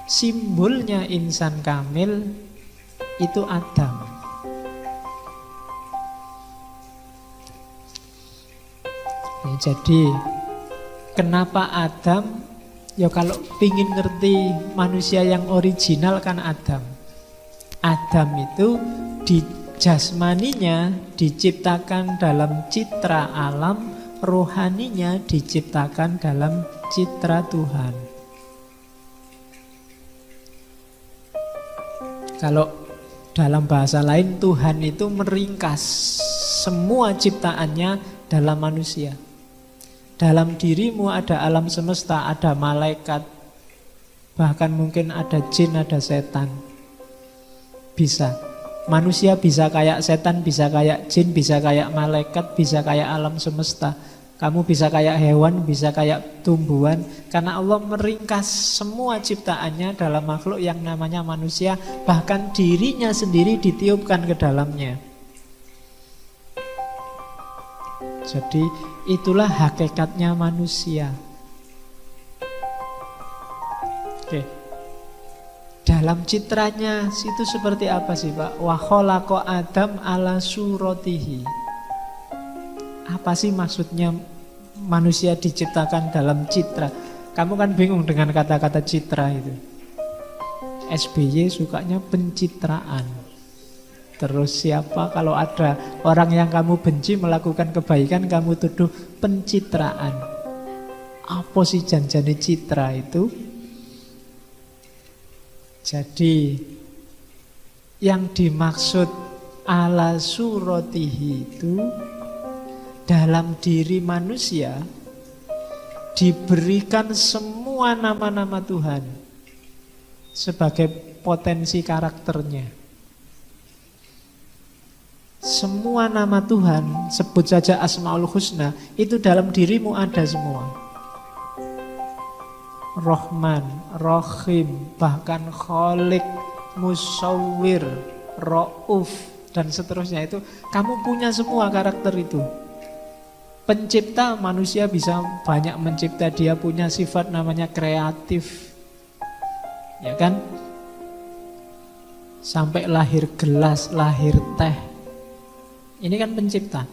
Simbolnya insan kamil itu Adam. Ya, jadi kenapa Adam? Ya kalau pingin ngerti manusia yang original kan Adam. Adam itu di jasmaninya diciptakan dalam citra alam, rohaninya diciptakan dalam citra Tuhan. Kalau dalam bahasa lain, Tuhan itu meringkas semua ciptaannya dalam manusia. Dalam dirimu ada alam semesta, ada malaikat, bahkan mungkin ada jin, ada setan. Bisa. Manusia bisa kayak setan, bisa kayak jin, bisa kayak malaikat, bisa kayak alam semesta. Kamu bisa kayak hewan, bisa kayak tumbuhan. Karena Allah meringkas semua ciptaannya dalam makhluk yang namanya manusia. Bahkan dirinya sendiri ditiupkan ke dalamnya. Jadi itulah hakikatnya manusia. Oke. Dalam citranya itu seperti apa sih Pak? Wa khalaqa Adam ala suratihi. Apa sih maksudnya manusia diciptakan dalam citra? Kamu kan bingung dengan kata-kata citra itu. SBY sukanya pencitraan. Terus siapa kalau ada orang yang kamu benci melakukan kebaikan, kamu tuduh pencitraan. Apa sih janjane citra itu? Jadi yang dimaksud ala suratihi itu dalam diri manusia diberikan semua nama-nama Tuhan sebagai potensi karakternya. Semua nama Tuhan, sebut saja Asmaul Husna, itu dalam dirimu ada semua. Rahman, Rahim, bahkan Khalik, Musawwir, Rauf, dan seterusnya itu kamu punya semua karakter itu. Pencipta, manusia bisa banyak mencipta, dia punya sifat namanya kreatif. Ya kan? Sampai lahir gelas, lahir teh. Ini kan pencipta.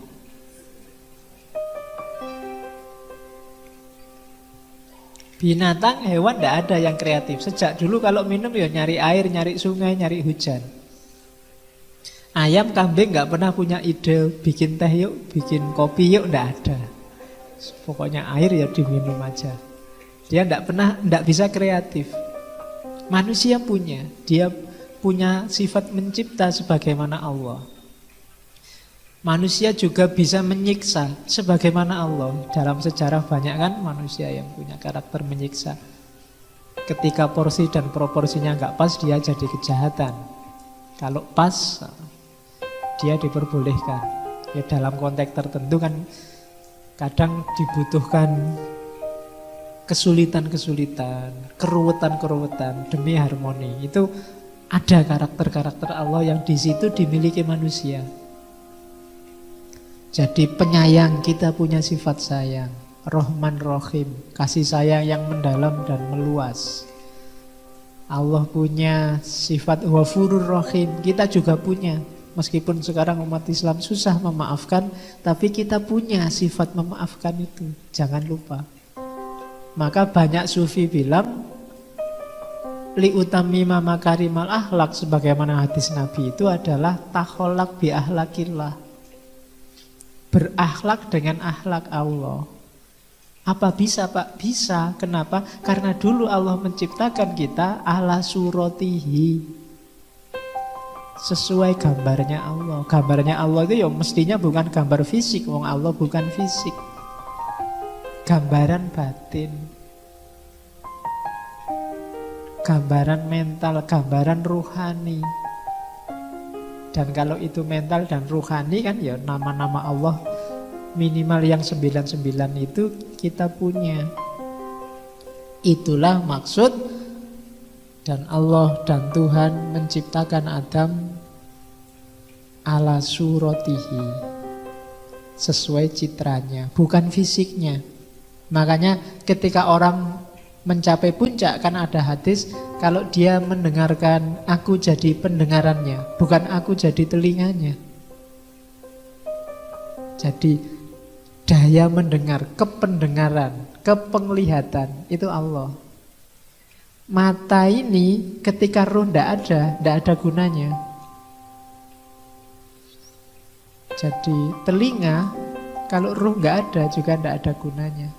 Binatang, hewan tidak ada yang kreatif. Sejak dulu kalau minum ya nyari air, nyari sungai, nyari hujan. Ayam, kambing nggak pernah punya ide bikin teh yuk, bikin kopi yuk, nggak ada. Pokoknya air ya diminum aja. Dia nggak bisa kreatif. Manusia punya, dia punya sifat mencipta sebagaimana Allah. Manusia juga bisa menyiksa sebagaimana Allah. Dalam sejarah banyak kan manusia yang punya karakter menyiksa. Ketika porsi dan proporsinya nggak pas, dia jadi kejahatan. Kalau pas, dia diperbolehkan. Ya dalam konteks tertentu kan kadang dibutuhkan kesulitan-kesulitan, keruwetan-keruwetan demi harmoni. Itu ada karakter-karakter Allah yang di situ dimiliki manusia. Jadi penyayang, kita punya sifat sayang. Rahman Rahim, kasih sayang yang mendalam dan meluas. Allah punya sifat Ghafurur Rahim, kita juga punya. Meskipun sekarang umat Islam susah memaafkan, tapi kita punya sifat memaafkan itu. Jangan lupa. Maka banyak sufi bilang li utamima makarimal akhlak, sebagaimana hadis Nabi itu adalah takholak bi akhlakillah. Berakhlak dengan akhlak Allah. Apa bisa Pak? Bisa. Kenapa? Karena dulu Allah menciptakan kita ala suratihi, sesuai gambarnya Allah. Gambarnya Allah itu ya mestinya bukan gambar fisik. Wong Allah bukan fisik. Gambaran batin, gambaran mental, gambaran ruhani. Dan kalau itu mental dan ruhani kan ya nama-nama Allah minimal yang 99 itu kita punya. Itulah maksud. Dan Allah dan Tuhan menciptakan Adam ala suratihi, sesuai citranya, bukan fisiknya. Makanya ketika orang mencapai puncak kan ada hadis, kalau dia mendengarkan, aku jadi pendengarannya, bukan aku jadi telinganya. Jadi daya mendengar, kependengaran, kepenglihatan itu Allah. Mata ini ketika ruh tidak ada gunanya. Jadi telinga kalau ruh nggak ada juga tidak ada gunanya.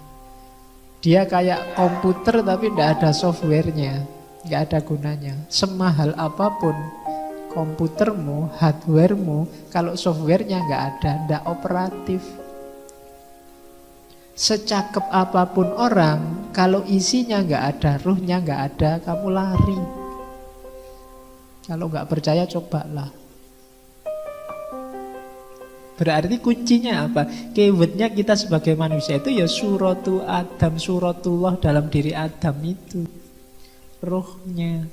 Dia kayak komputer tapi tidak ada softwarenya, nggak ada gunanya. Semahal apapun komputermu, hardwaremu, kalau softwarenya nggak ada, tidak operatif. Secakep apapun orang, kalau isinya nggak ada, ruhnya nggak ada, kamu lari. Kalau nggak percaya cobalah. Berarti kuncinya apa? Keywordnya kita sebagai manusia itu ya suratu Adam, suratullah dalam diri Adam itu. Ruhnya.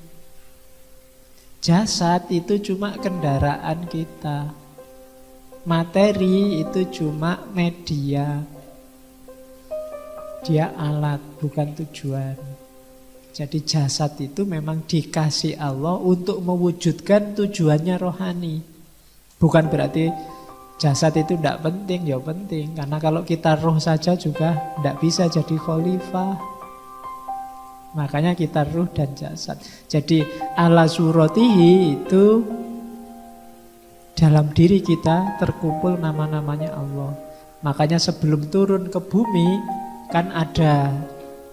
Jasad itu cuma kendaraan kita. Materi itu cuma media. Dia alat, bukan tujuan. Jadi jasad itu memang dikasih Allah untuk mewujudkan tujuannya rohani. Bukan berarti jasad itu tidak penting, ya penting. Karena kalau kita roh saja juga tidak bisa jadi khalifah. Makanya kita ruh dan jasad. Jadi ala suratihi itu dalam diri kita terkumpul nama-namanya Allah. Makanya sebelum turun ke bumi kan ada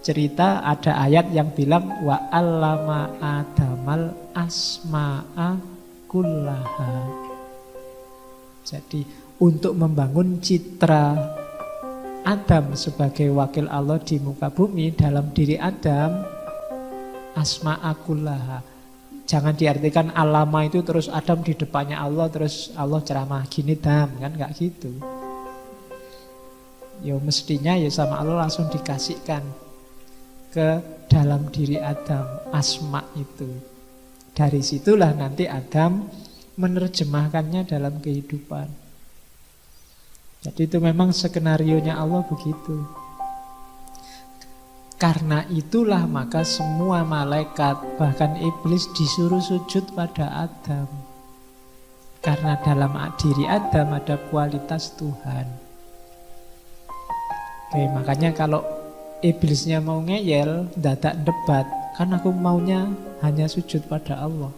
cerita, ada ayat yang bilang wa 'allama adamal asma'a kullaha. Jadi untuk membangun citra Adam sebagai wakil Allah di muka bumi, dalam diri Adam asma'akullaha. Jangan diartikan alama itu terus Adam di depannya Allah, terus Allah ceramah gini dam, kan nggak gitu. Ya mestinya ya sama Allah langsung dikasihkan ke dalam diri Adam asma itu. Dari situlah nanti Adam menerjemahkannya dalam kehidupan. Jadi itu memang skenarionya Allah begitu. Karena itulah maka semua malaikat, bahkan iblis disuruh sujud pada Adam. Karena dalam diri Adam ada kualitas Tuhan. Oke, makanya kalau iblisnya mau ngeyel, dadak debat, kan aku maunya hanya sujud pada Allah.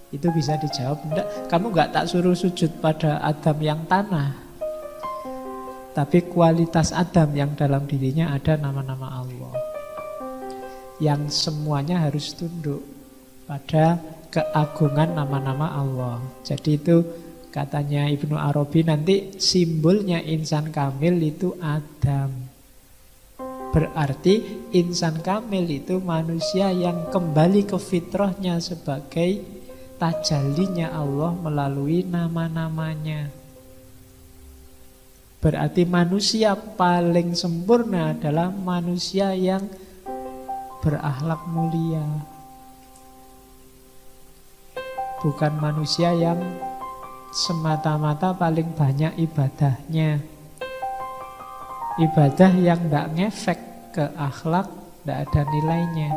Itu bisa dijawab, enggak, kamu enggak tak suruh sujud pada Adam yang tanah. Tapi kualitas Adam yang dalam dirinya ada nama-nama Allah. Yang semuanya harus tunduk pada keagungan nama-nama Allah. Jadi itu katanya Ibnu Arabi nanti simbolnya insan kamil itu Adam. Berarti insan kamil itu manusia yang kembali ke fitrahnya sebagai tajallinya Allah melalui nama-namanya. Berarti manusia paling sempurna adalah manusia yang berakhlak mulia. Bukan manusia yang semata-mata paling banyak ibadahnya. Ibadah yang tidak ngefek ke akhlak, tidak ada nilainya.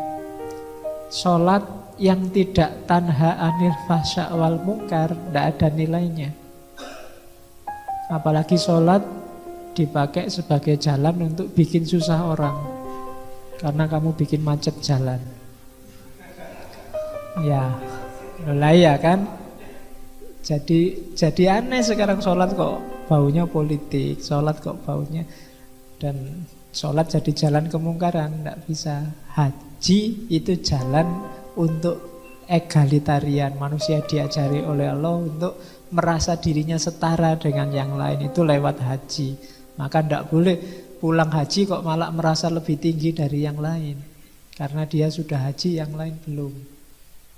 Sholat yang tidak tanha anil fahsya wal munkar, tidak ada nilainya. Apalagi sholat dipakai sebagai jalan untuk bikin susah orang, karena kamu bikin macet jalan. Ya, mulai ya kan. Jadi aneh sekarang sholat kok baunya politik, sholat kok baunya, dan sholat jadi jalan kemungkaran, tidak bisa. Haji itu jalan untuk egalitarian, manusia diajari oleh Allah untuk merasa dirinya setara dengan yang lain, itu lewat haji. Maka tidak boleh pulang haji kok malah merasa lebih tinggi dari yang lain, karena dia sudah haji, yang lain belum.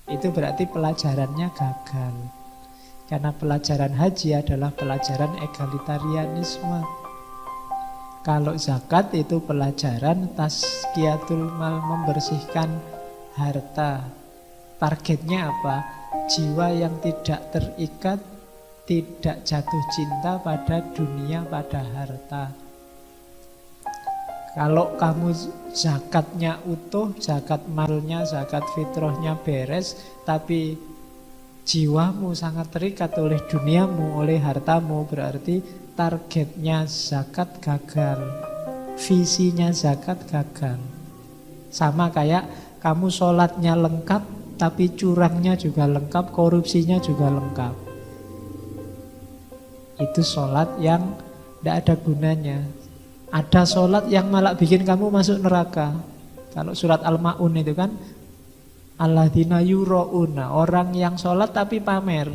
Itu berarti pelajarannya gagal. Karena pelajaran haji adalah pelajaran egalitarianisme. Kalau zakat itu pelajaran tazkiyatul mal, membersihkan harta. Targetnya apa? Jiwa yang tidak terikat, tidak jatuh cinta pada dunia, pada harta. Kalau kamu zakatnya utuh, zakat malnya, zakat fitrahnya beres, tapi jiwamu sangat terikat oleh duniamu, oleh hartamu, berarti targetnya zakat gagal, visinya zakat gagal. Sama kayak kamu sholatnya lengkap, tapi curangnya juga lengkap, korupsinya juga lengkap. Itu sholat yang tidak ada gunanya. Ada sholat yang malah bikin kamu masuk neraka. Kalau surat Al-Ma'un itu kan, alladzina yura'una, orang yang sholat tapi pamer,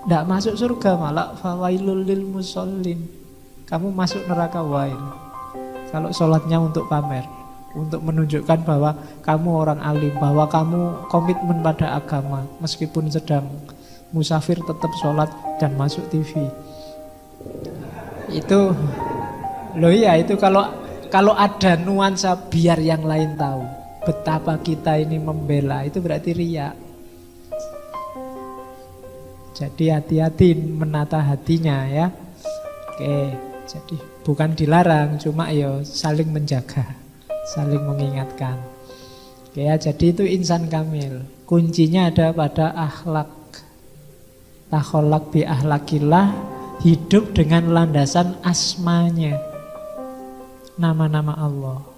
tidak masuk surga, malah fawailul lil musallin, kamu masuk neraka wail. Kalau sholatnya untuk pamer, untuk menunjukkan bahwa kamu orang alim, bahwa kamu komitmen pada agama, meskipun sedang musafir tetap sholat dan masuk TV. Itu loh ya, itu kalau ada nuansa biar yang lain tahu betapa kita ini membela, itu berarti riya. Jadi hati-hati menata hatinya ya. Oke, jadi bukan dilarang, cuma ya saling menjaga, saling mengingatkan. Oke ya, jadi itu insan kamil. Kuncinya ada pada akhlak. Takholak bi akhlakillah, hidup dengan landasan asmanya, nama-nama Allah.